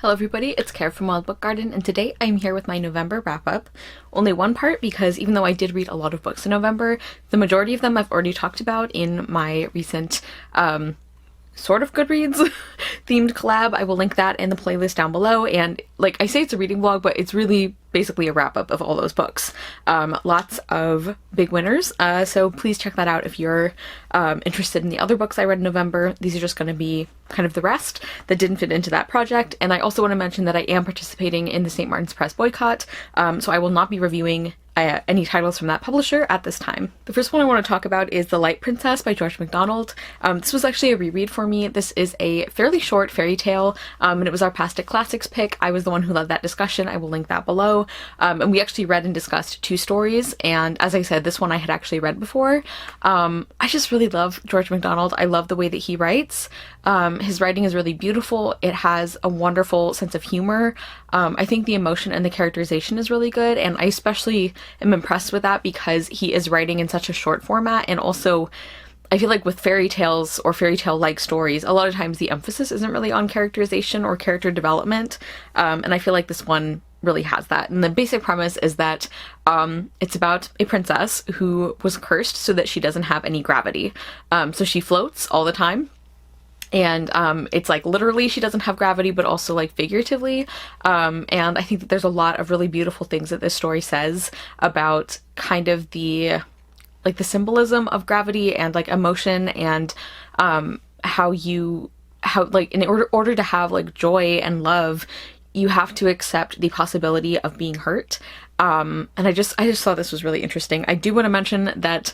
Hello everybody, it's Care from Wild Book Garden, and today I'm here with my November wrap-up. Only one part because even though I did read a lot of books in November, the majority of them I've already talked about in my recent sort of Goodreads themed collab. I will link that in the playlist down below, and like I say, it's a reading vlog, but it's really basically a wrap-up of all those books. Lots of big winners, so please check that out if you're interested in the other books I read in November. These are just going to be kind of the rest that didn't fit into that project. And I also want to mention that I am participating in the St. Martin's Press boycott, so I will not be reviewing any titles from that publisher at this time. The first one I want to talk about is The Light Princess by George MacDonald. This was actually a reread for me. This is a fairly short fairy tale, and it was our Past It Classics pick. I was the one who led that discussion. I will link that below. And we actually read and discussed two stories, and as I said, this one I had actually read before. I just really love George MacDonald. I love the way that he writes. His writing is really beautiful. It has a wonderful sense of humor. I think the emotion and the characterization is really good, and I especially am impressed with that because he is writing in such a short format. And also I feel like with fairy tales or fairy tale like stories, a lot of times the emphasis isn't really on characterization or character development, and I feel like this one really has that. And the basic premise is that it's about a princess who was cursed so that she doesn't have any gravity, so she floats all the time. And it's like literally she doesn't have gravity, but also like figuratively. And I think that there's a lot of really beautiful things that this story says about kind of the symbolism of gravity and like emotion, and how like in order to have like joy and love, you have to accept the possibility of being hurt. And I just thought this was really interesting. I do want to mention that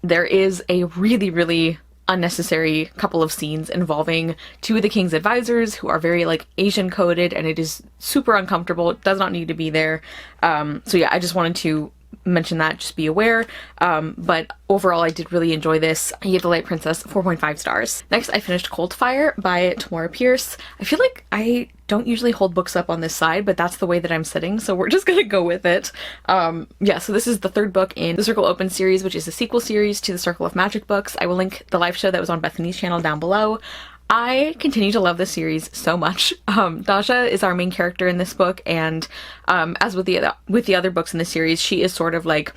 there is a really unnecessary couple of scenes involving two of the king's advisors who are very like Asian coded, and it is super uncomfortable. It does not need to be there. So yeah, I just wanted to mention that, just be aware. But overall I did really enjoy this. I gave The Light Princess 4.5 stars. Next I finished Cold Fire by Tamora Pierce. I feel like I don't usually hold books up on this side, but that's the way that I'm sitting, so we're just gonna go with it. Yeah, so this is the third book in the Circle Open series, which is a sequel series to the Circle of Magic books. I will link the live show that was on Bethany's channel down below. I continue to love this series so much. Daja is our main character in this book, and as with the other books in the series, she is sort of like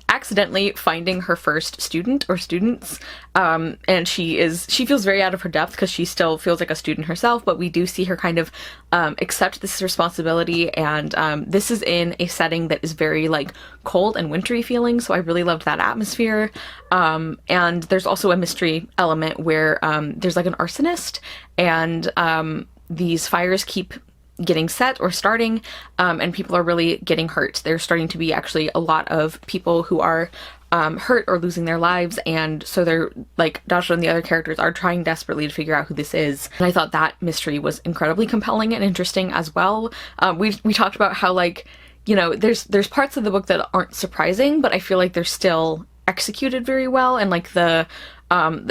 accidentally finding her first student or students, and she feels very out of her depth because she still feels like a student herself, but we do see her kind of accept this responsibility, and this is in a setting that is very like cold and wintry feeling, so I really loved that atmosphere. And there's also a mystery element where there's like an arsonist, and these fires keep getting set or starting, and people are really getting hurt. There's starting to be actually a lot of people who are hurt or losing their lives, and so they're like, Dasha and the other characters are trying desperately to figure out who this is. And I thought that mystery was incredibly compelling and interesting as well. We talked about how, like, you know, there's parts of the book that aren't surprising, but I feel like they're still executed very well, and like the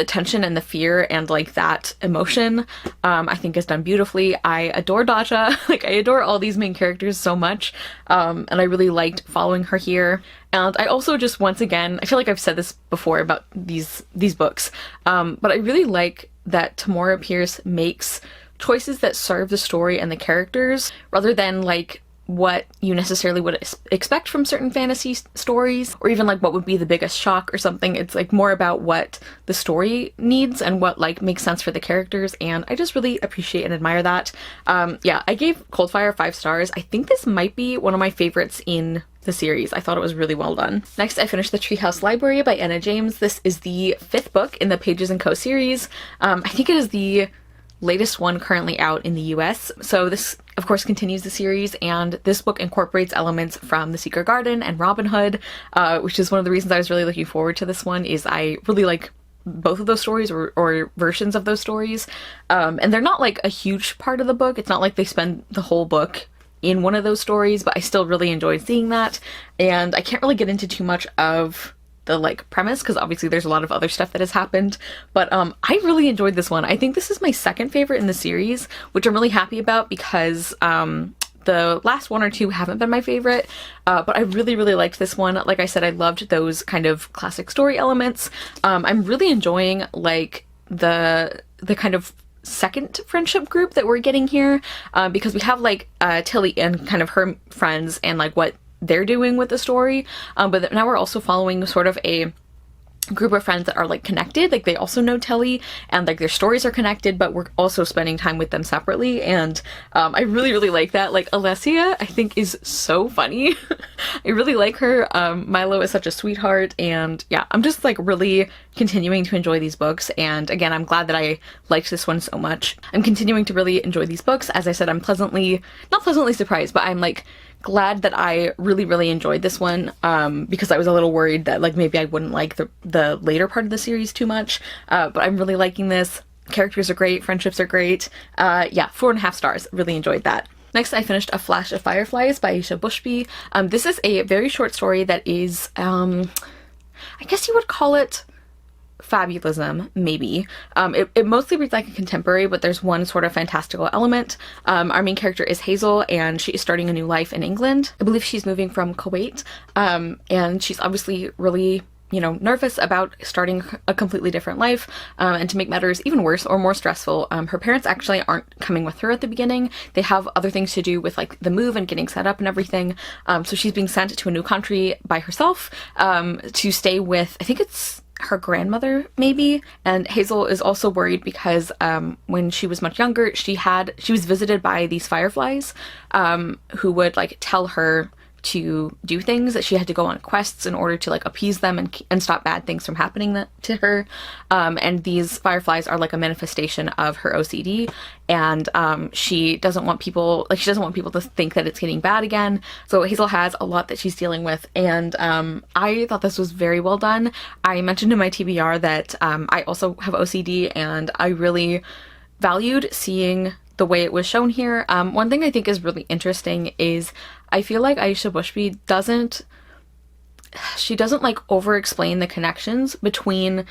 tension and the fear and like that emotion, I think is done beautifully. I adore Daja. Like, I adore all these main characters so much, and I really liked following her here. And I also just, once again, I feel like I've said this before about these books, but I really like that Tamora Pierce makes choices that serve the story and the characters rather than like what you necessarily would expect from certain fantasy stories, or even like what would be the biggest shock or something. It's like more about what the story needs and what like makes sense for the characters, and I just really appreciate and admire that. Yeah, I gave Cold Fire 5 stars. I think this might be one of my favorites in the series. I thought it was really well done. Next, I finished The Treehouse Library by Anna James. This is the 5th book in the Pages & Co series. I think it is the latest one currently out in the US. So this, of course, continues the series, and this book incorporates elements from The Secret Garden and Robin Hood, which is one of the reasons I was really looking forward to this one. Is I really like both of those stories, or versions of those stories. And they're not like a huge part of the book. It's not like they spend the whole book in one of those stories, but I still really enjoyed seeing that. And I can't really get into too much of the like premise because obviously there's a lot of other stuff that has happened, but I really enjoyed this one. I think this is my second favorite in the series, which I'm really happy about because the last one or two haven't been my favorite, but I really liked this one. Like I said, I loved those kind of classic story elements. I'm really enjoying like the kind of second friendship group that we're getting here, because we have like Tilly and kind of her friends and like what they're doing with the story, but now we're also following sort of a group of friends that are like connected, like they also know Tilly and like their stories are connected, but we're also spending time with them separately. And I really like that. Like Alessia, I think, is so funny. I really like her. Milo is such a sweetheart, and yeah, I'm just like really continuing to enjoy these books. And again, I'm glad that I liked this one so much. I'm continuing to really enjoy these books. As I said, I'm not pleasantly surprised, but I'm like glad that I really enjoyed this one, because I was a little worried that like maybe I wouldn't like the later part of the series too much, but I'm really liking this. Characters are great, friendships are great. Yeah, 4.5 stars. Really enjoyed that. Next, I finished A Flash of Fireflies by Aisha Bushby. This is a very short story that is, I guess you would call it fabulism, maybe. It mostly reads like a contemporary, but there's one sort of fantastical element. Our main character is Hazel, and she is starting a new life in England. I believe she's moving from Kuwait, and she's obviously really, you know, nervous about starting a completely different life, and to make matters even worse or more stressful, her parents actually aren't coming with her at the beginning. They have other things to do with like the move and getting set up and everything, so she's being sent to a new country by herself, to stay with, I think it's her grandmother maybe. And Hazel is also worried because when she was much younger, she was visited by these fireflies, who would like tell her to do things, that she had to go on quests in order to like appease them and stop bad things from happening to her. And these fireflies are like a manifestation of her OCD, and she doesn't want people to think that it's getting bad again. So Hazel has a lot that she's dealing with, and I thought this was very well done. I mentioned in my TBR that I also have OCD, and I really valued seeing the way it was shown here. One thing I think is really interesting is I feel like Aisha Bushby doesn't like over-explain the connections between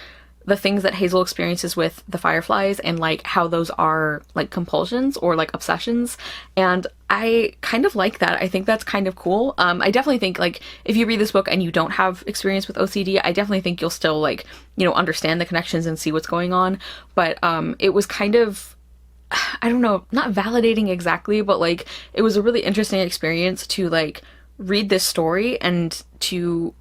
the things that Hazel experiences with the fireflies and like how those are like compulsions or like obsessions, and I kind of like that. I think that's kind of cool. I definitely think like if you read this book and you don't have experience with OCD, I definitely think you'll still like, you know, understand the connections and see what's going on, but it was kind of, I don't know, not validating exactly, but like it was a really interesting experience to like read this story and to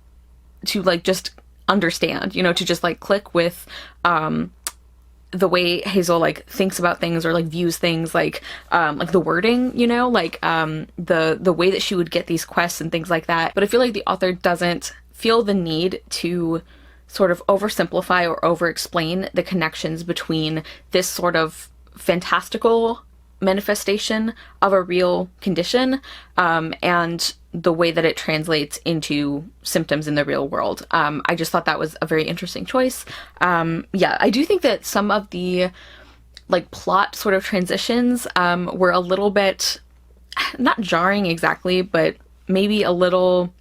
like just understand, you know, to just like click with the way Hazel like thinks about things or like views things, like the wording, you know, like the way that she would get these quests and things like that. But I feel like the author doesn't feel the need to sort of oversimplify or over-explain the connections between this sort of fantastical manifestation of a real condition, and the way that it translates into symptoms in the real world. I just thought that was a very interesting choice. Yeah, I do think that some of the like plot sort of transitions were a little bit, not jarring exactly, but maybe a little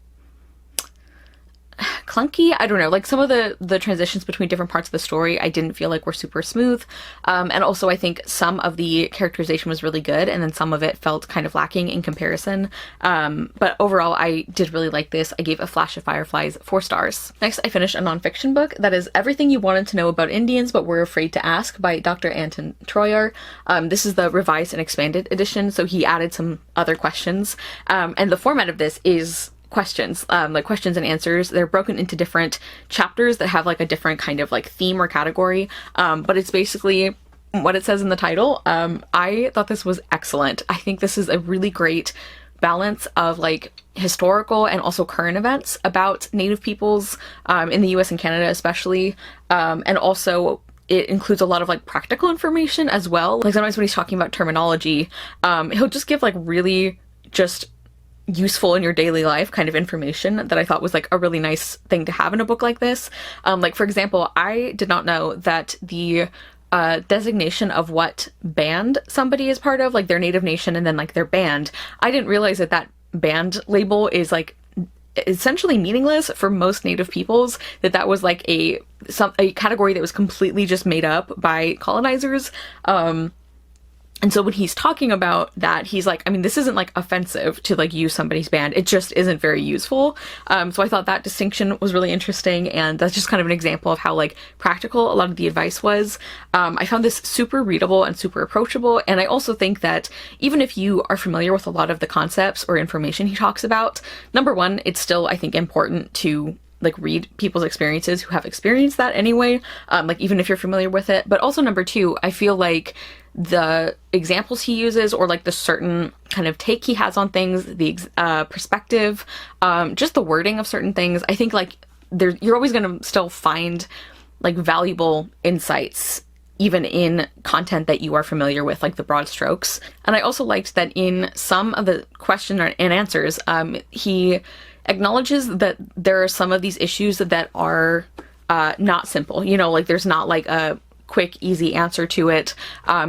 clunky. I don't know, like some of the transitions between different parts of the story I didn't feel like were super smooth, and also I think some of the characterization was really good and then some of it felt kind of lacking in comparison, but overall I did really like this. I gave A Flash of Fireflies 4 stars. Next, I finished a nonfiction book that is Everything You Wanted to Know About Indians But Were Afraid to Ask by Dr. Anton Troyer. This is the revised and expanded edition, so he added some other questions, and the format of this is questions, like questions and answers. They're broken into different chapters that have like a different kind of like theme or category, but it's basically what it says in the title. I thought this was excellent. I think this is a really great balance of like historical and also current events about Native peoples in the US and Canada especially, and also it includes a lot of like practical information as well. Like sometimes when he's talking about terminology, he'll just give like really just useful in your daily life kind of information that I thought was like a really nice thing to have in a book like this. Like for example, I did not know that the designation of what band somebody is part of, like their native nation and then like their band, I didn't realize that that band label is like essentially meaningless for most Native peoples, that was like a category that was completely just made up by colonizers. And so when he's talking about that, he's like, I mean, this isn't like offensive to like use somebody's band. It just isn't very useful. So I thought that distinction was really interesting. And that's just kind of an example of how like practical a lot of the advice was. I found this super readable and super approachable. And I also think that even if you are familiar with a lot of the concepts or information he talks about, number one, it's still, I think, important to like read people's experiences who have experienced that anyway, like even if you're familiar with it. But also number two, I feel like the examples he uses or like the certain kind of take he has on things, the perspective, just the wording of certain things, I think like you're always going to still find like valuable insights even in content that you are familiar with, like the broad strokes. And I also liked that in some of the question and answers, he acknowledges that there are some of these issues that are not simple. You know, like there's not like a quick, easy answer to it.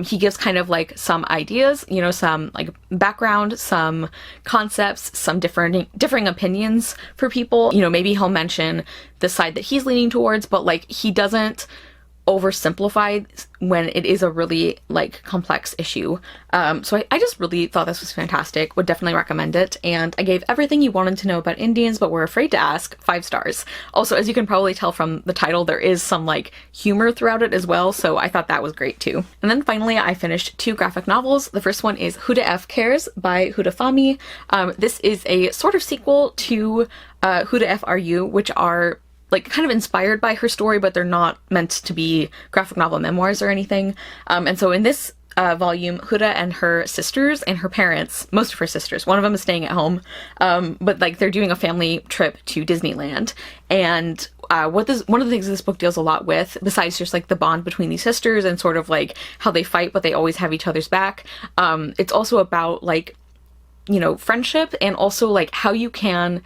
He gives kind of like some ideas, you know, some like background, some concepts, some differing opinions for people. You know, maybe he'll mention the side that he's leaning towards, but like he doesn't oversimplified when it is a really like complex issue. So I just really thought this was fantastic, would definitely recommend it. And I gave everything you wanted to know about Indians but were afraid to ask 5 stars. Also, as you can probably tell from the title, there is some like humor throughout it as well, so I thought that was great too. And then finally I finished 2 graphic novels. The first one is Huda F Cares by Huda Fahmy. This is a sort of sequel to Huda F RU, which are like kind of inspired by her story, but they're not meant to be graphic novel memoirs or anything. And so in this volume, Huda and her sisters and her parents, most of her sisters, one of them is staying at home, but like they're doing a family trip to Disneyland. And one of the things this book deals a lot with, besides just like the bond between these sisters and sort of like how they fight, but they always have each other's back, it's also about like, you know, friendship and also like how you can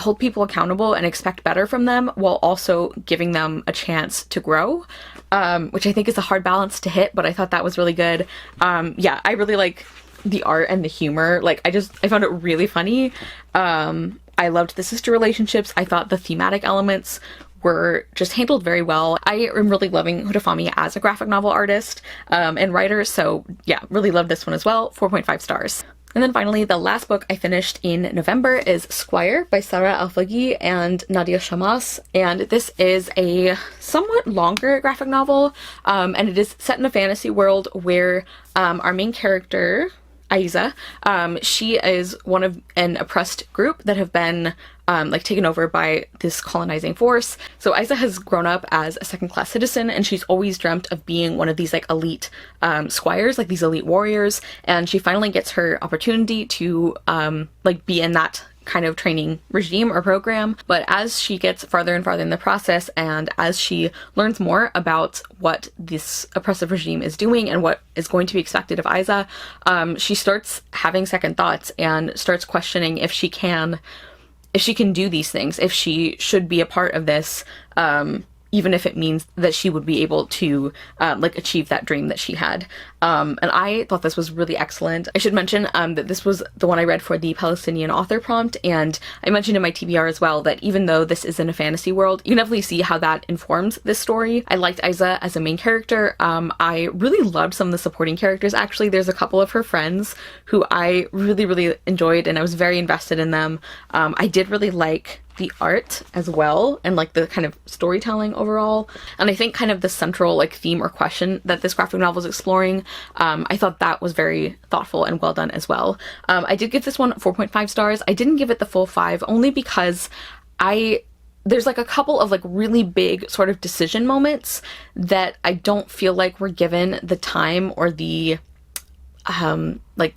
hold people accountable and expect better from them while also giving them a chance to grow, which I think is a hard balance to hit, but I thought that was really good. Yeah, I really like the art and the humor. Like I found it really funny. I loved the sister relationships. I thought the thematic elements were just handled very well. I am really loving Huda Fahmy as a graphic novel artist and writer, so yeah, really loved this one as well. 4.5 stars. And then finally, the last book I finished in November is Squire by Sarah Alfaghi and Nadia Shamas. And this is a somewhat longer graphic novel, and it is set in a fantasy world where our main character, Aiza, she is one of an oppressed group that have been like taken over by this colonizing force. So Aiza has grown up as a second-class citizen, and she's always dreamt of being one of these like elite squires, like these elite warriors. And she finally gets her opportunity to like be in that kind of training regime or program. But as she gets farther and farther in the process, and as she learns more about what this oppressive regime is doing and what is going to be expected of Aiza, she starts having second thoughts and starts questioning if she can do these things, if she should be a part of this, even if it means that she would be able to like achieve that dream that she had. And I thought this was really excellent. I should mention that this was the one I read for the Palestinian author prompt, and I mentioned in my TBR as well that even though this is in a fantasy world, you can definitely see how that informs this story. I liked Aiza as a main character. I really loved some of the supporting characters. Actually, there's a couple of her friends who I really, really enjoyed, and I was very invested in them. I did really like the art as well, and like the kind of storytelling overall. And I think kind of the central like theme or question that this graphic novel is exploring, I thought that was very thoughtful and well done as well. I did give this one 4.5 stars. I didn't give it the full 5 only because there's like a couple of like really big sort of decision moments that I don't feel like were given the time or the like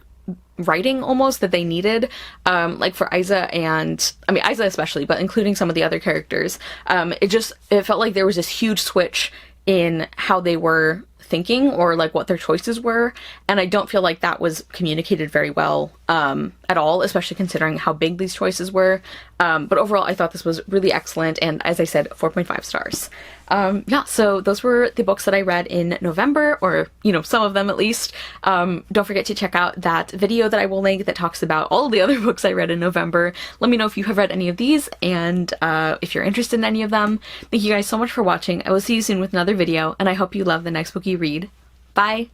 writing almost that they needed, like for Aiza, and I mean Aiza especially, but including some of the other characters. It felt like there was this huge switch in how they were thinking or like what their choices were, and I don't feel like that was communicated very well at all, especially considering how big these choices were. But overall I thought this was really excellent, and as I said, 4.5 stars. Yeah, so those were the books that I read in November, or you know, some of them at least. Don't forget to check out that video that I will link that talks about all of the other books I read in November. Let me know if you have read any of these, and if you're interested in any of them. Thank you guys so much for watching. I will see you soon with another video, and I hope you love the next book you read. Bye!